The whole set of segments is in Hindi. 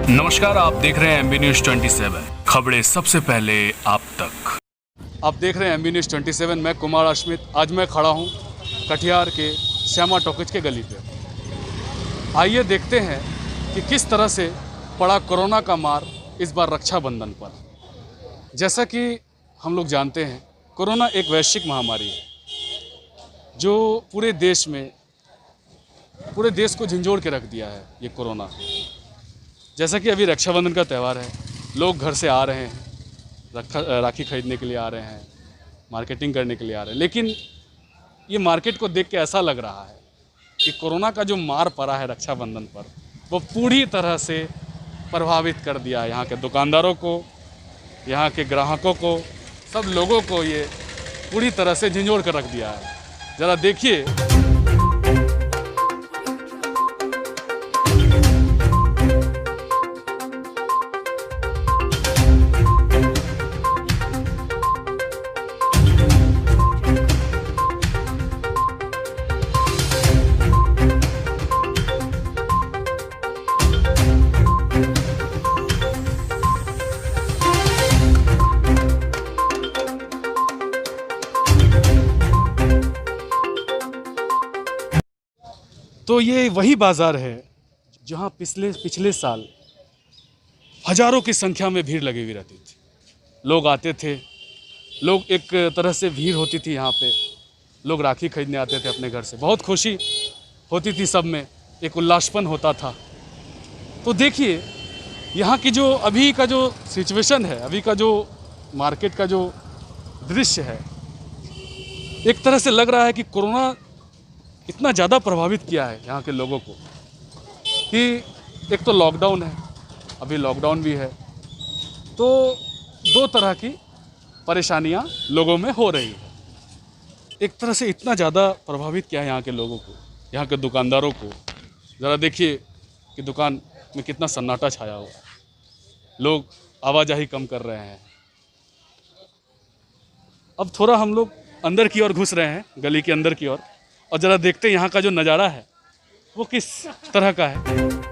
नमस्कार, आप देख रहे हैं एमबी न्यूज 27 खबरें सबसे पहले आप तक। आप देख रहे हैं एमबी न्यूज 27। मैं कुमार अश्मित। आज मैं खड़ा हूं कटिहार के श्यामा टॉकीज के गली पे। आइए देखते हैं कि किस तरह से पड़ा कोरोना का मार इस बार रक्षाबंधन पर। जैसा कि हम लोग जानते हैं, कोरोना एक वैश्विक महामारी है जो पूरे देश को झंझोड़ के रख दिया है। ये कोरोना, जैसा कि अभी रक्षाबंधन का त्यौहार है, लोग घर से आ रहे हैं, राखी खरीदने के लिए आ रहे हैं, मार्केटिंग करने के लिए आ रहे हैं। लेकिन ये मार्केट को देख के ऐसा लग रहा है कि कोरोना का जो मार पड़ा है रक्षाबंधन पर, वो पूरी तरह से प्रभावित कर दिया है यहाँ के दुकानदारों को, यहाँ के ग्राहकों को, सब लोगों को ये पूरी तरह से झंझोड़ कर रख दिया है। ज़रा देखिए। तो ये वही बाज़ार है जहाँ पिछले साल हज़ारों की संख्या में भीड़ लगी हुई रहती थी। लोग आते थे, लोग एक तरह से भीड़ होती थी यहाँ पे। लोग राखी खरीदने आते थे अपने घर से, बहुत खुशी होती थी सब में, एक उल्लासपन होता था। तो देखिए यहाँ की जो अभी का जो सिचुएशन है, अभी का जो मार्केट का जो दृश्य है, एक तरह से लग रहा है कि कोरोना इतना ज़्यादा प्रभावित किया है यहाँ के लोगों को कि एक तो लॉकडाउन है, अभी लॉकडाउन भी है, तो दो तरह की परेशानियाँ लोगों में हो रही है। एक तरह से इतना ज़्यादा प्रभावित किया है यहाँ के लोगों को, यहाँ के दुकानदारों को। ज़रा देखिए कि दुकान में कितना सन्नाटा छाया हुआ है, लोग आवाजाही कम कर रहे हैं। अब थोड़ा हम लोग अंदर की ओर घुस रहे हैं, गली के अंदर की ओर, और ज़रा देखते हैं यहाँ का जो नज़ारा है वो किस तरह का है।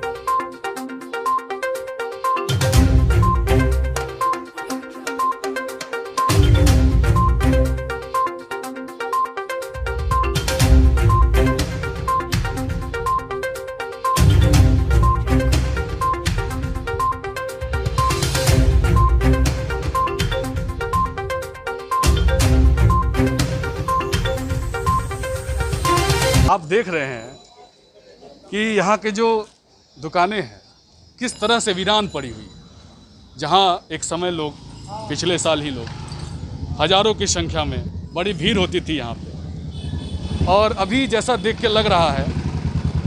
आप देख रहे हैं कि यहाँ के जो दुकानें हैं किस तरह से वीरान पड़ी हुई है। जहाँ एक समय लोग, पिछले साल ही लोग हज़ारों की संख्या में बड़ी भीड़ होती थी यहाँ पे, और अभी जैसा देख के लग रहा है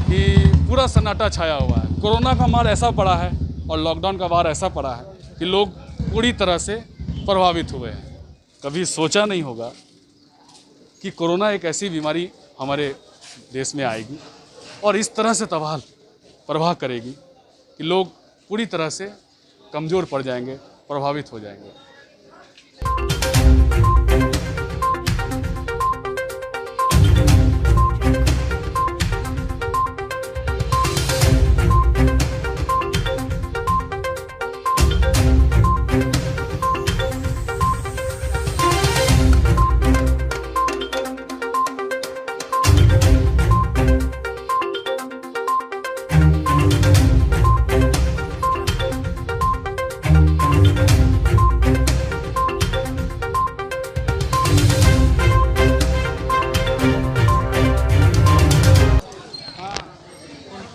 कि पूरा सन्नाटा छाया हुआ है। कोरोना का मार ऐसा पड़ा है और लॉकडाउन का वार ऐसा पड़ा है कि लोग पूरी तरह से प्रभावित हुए हैं। कभी सोचा नहीं होगा कि कोरोना एक ऐसी बीमारी हमारे देश में आएगी और इस तरह से प्रभाव करेगी कि लोग पूरी तरह से कमज़ोर पड़ जाएंगे, प्रभावित हो जाएंगे।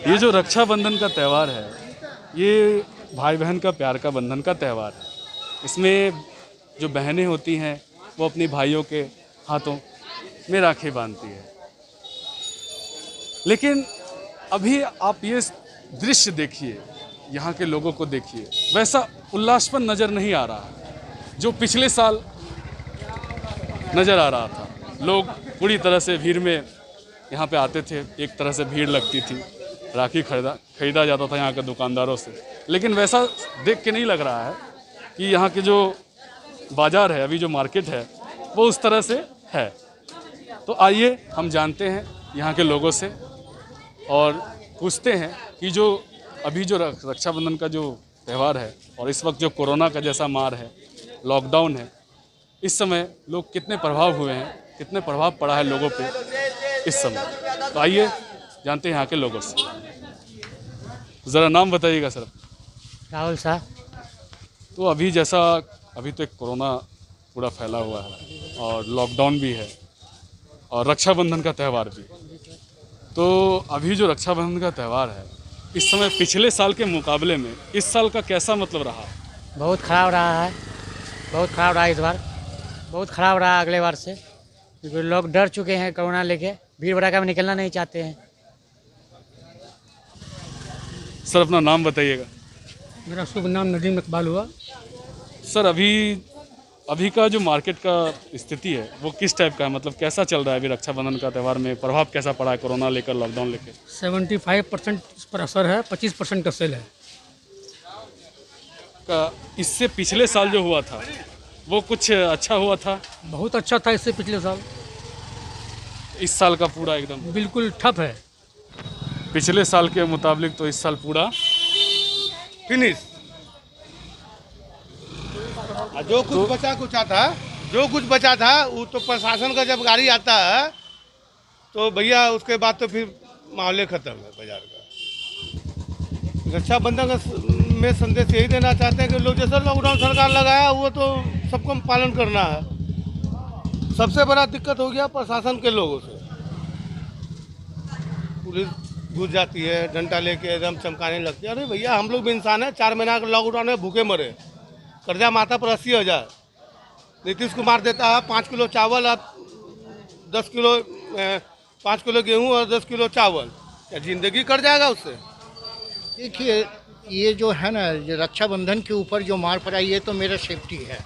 ये जो रक्षाबंधन का त्यौहार है, ये भाई बहन का प्यार का बंधन का त्यौहार है। इसमें जो बहनें होती हैं वो अपनी भाइयों के हाथों में राखी बांधती है। लेकिन अभी आप ये दृश्य देखिए, यहाँ के लोगों को देखिए, वैसा उल्लासपन नज़र नहीं आ रहा है जो पिछले साल नज़र आ रहा था। लोग पूरी तरह से भीड़ में यहाँ पे आते थे, एक तरह से भीड़ लगती थी, राखी खरीदा जाता था यहाँ के दुकानदारों से। लेकिन वैसा देख के नहीं लग रहा है कि यहाँ के जो बाज़ार है, अभी जो मार्केट है, वो उस तरह से है। तो आइए हम जानते हैं यहाँ के लोगों से और पूछते हैं कि जो अभी जो रक्षाबंधन का जो त्यौहार है और इस वक्त जो कोरोना का जैसा मार है, लॉकडाउन है, इस समय लोग कितने प्रभाव हुए हैं, कितने प्रभाव पड़ा है लोगों पे इस समय। तो आइए जानते हैं यहाँ के लोगों से। ज़रा नाम बताइएगा सर। राहुल शाह। तो अभी तो एक कोरोना पूरा फैला हुआ है और लॉकडाउन भी है और रक्षाबंधन का त्यौहार भी। तो अभी जो रक्षाबंधन का त्यौहार है इस समय पिछले साल के मुकाबले में इस साल का कैसा मतलब रहा? बहुत ख़राब रहा है, बहुत ख़राब रहा इस बार, बहुत ख़राब रहा अगले बार से, क्योंकि लोग डर चुके हैं कोरोना लेके, भीड़ भड़ाका में निकलना नहीं चाहते हैं। सर अपना नाम बताइएगा। मेरा शुभ नाम नदीम इकबाल हुआ। सर अभी का जो मार्केट का स्थिति है वो किस टाइप का है, मतलब कैसा चल रहा है अभी रक्षाबंधन का त्यौहार में, प्रभाव कैसा पड़ा है कोरोना लेकर, लॉकडाउन लेकर? 75% इस पर असर है, 25% का सेल है। इससे पिछले साल जो हुआ था वो कुछ अच्छा हुआ था? बहुत अच्छा था इससे पिछले साल। इस साल का पूरा एकदम बिल्कुल ठप है। पिछले साल के मुताबिक तो इस साल पूरा फिनिश। जो कुछ बचा था वो तो प्रशासन का जब गाड़ी आता है तो भैया उसके बाद तो फिर माहौल खत्म है बाजार का। रक्षाबंधन में संदेश यही देना चाहते हैं कि लोग जैसा लॉकडाउन सरकार लगाया वो तो सबको पालन करना है। सबसे बड़ा दिक्कत हो गया प्रशासन के लोगों से। पुलिस घुस जाती है, डंडा लेके एकदम चमकाने लगती है। अरे भैया हम लोग भी इंसान है, 4 महीना का लॉकडाउन में भूखे मरे, कर्जा माथा पर 80,000। नीतीश कुमार देता है 5 किलो चावल और 5 किलो गेहूँ और 10 किलो चावल, क्या जिंदगी कट जाएगा उससे? देखिए ये जो है ना, ये रक्षाबंधन के ऊपर जो मार पड़ा, ये तो मेरा सेफ्टी है,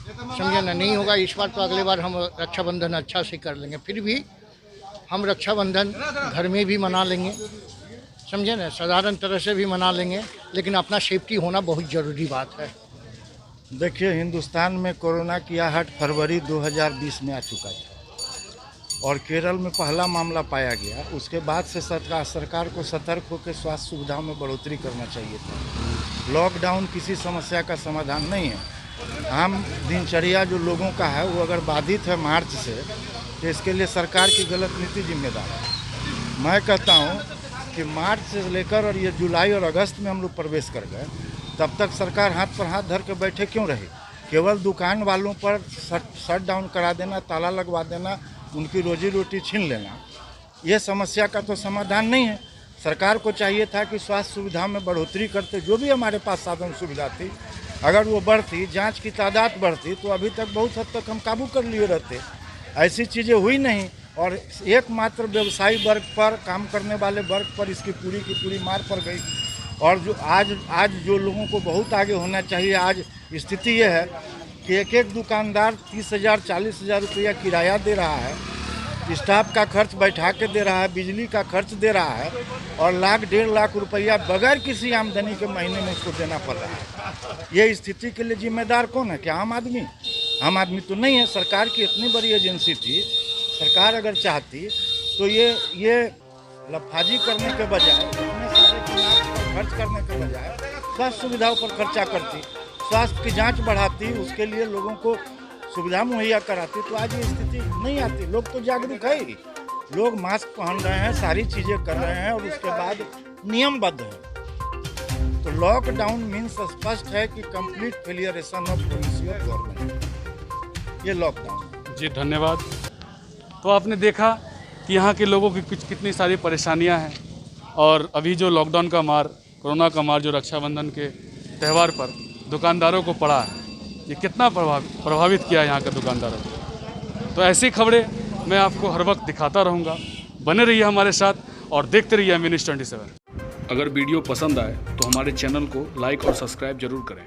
समझे ना। नहीं होगा इस बार तो अगले बार हम रक्षाबंधन अच्छा से कर लेंगे। फिर भी हम रक्षाबंधन घर में भी मना लेंगे, समझे ना, साधारण तरह से भी मना लेंगे, लेकिन अपना सेफ्टी होना बहुत ज़रूरी बात है। देखिए, हिंदुस्तान में कोरोना की आहट फरवरी 2020 में आ चुका था और केरल में पहला मामला पाया गया। उसके बाद से सरकार को सतर्क होकर स्वास्थ्य सुविधाओं में बढ़ोतरी करना चाहिए था। लॉकडाउन किसी समस्या का समाधान नहीं है। आम दिनचर्या जो लोगों का है वो अगर बाधित है मार्च से, तो इसके लिए सरकार की गलत नीति जिम्मेदार है। मैं कहता हूँ कि मार्च से लेकर और ये जुलाई और अगस्त में हम लोग प्रवेश कर गए, तब तक सरकार हाथ पर हाथ धर के बैठे क्यों रही? केवल दुकान वालों पर शट डाउन करा देना, ताला लगवा देना, उनकी रोजी रोटी छीन लेना, ये समस्या का तो समाधान नहीं है। सरकार को चाहिए था कि स्वास्थ्य सुविधा में बढ़ोतरी करते, जो भी हमारे पास साधन सुविधा थी अगर वो बढ़ती, जांच की तादाद बढ़ती, तो अभी तक बहुत हद तक हम काबू कर लिए रहते। ऐसी चीज़ें हुई नहीं और एकमात्र व्यवसायी वर्ग पर, काम करने वाले वर्ग पर इसकी पूरी की पूरी मार पड़ गई। और जो आज जो लोगों को बहुत आगे होना चाहिए, आज स्थिति ये है कि एक दुकानदार 30,000 40,000 रुपया किराया दे रहा है, स्टाफ का खर्च बैठा के दे रहा है, बिजली का खर्च दे रहा है और 1,00,000 1.5 लाख रुपया बगैर किसी आमदनी के महीने में उसको देना पड़ रहा है। ये स्थिति के लिए जिम्मेदार कौन है? क्या आम आदमी? आम आदमी तो नहीं है। सरकार की इतनी बड़ी एजेंसी थी, सरकार अगर चाहती तो ये लफाजी करने के बजाय, इतने सारे चुनाव पर खर्च करने के बजाय स्वास्थ्य सुविधाओं पर खर्चा करती, स्वास्थ्य की जांच बढ़ाती, उसके लिए लोगों को सुविधा मुहैया कराती, तो आज ये स्थिति नहीं आती। लोग तो जागरूक है ही, लोग मास्क पहन रहे हैं, सारी चीज़ें कर रहे हैं और उसके बाद नियमबद्ध है। तो लॉकडाउन मीन्स स्पष्ट है कि complete failuration of policy of government, ये लॉकडाउन। जी धन्यवाद। तो आपने देखा कि यहाँ के लोगों की कितनी सारी परेशानियाँ हैं और अभी जो लॉकडाउन का मार, कोरोना का मार जो रक्षाबंधन के त्यौहार पर दुकानदारों को पड़ा है, ये कितना प्रभावित किया यहाँ के दुकानदारों को। तो ऐसी खबरें मैं आपको हर वक्त दिखाता रहूँगा। बने रहिए हमारे साथ और देखते रहिए M News 27। अगर वीडियो पसंद आए तो हमारे चैनल को लाइक और सब्सक्राइब जरूर करें।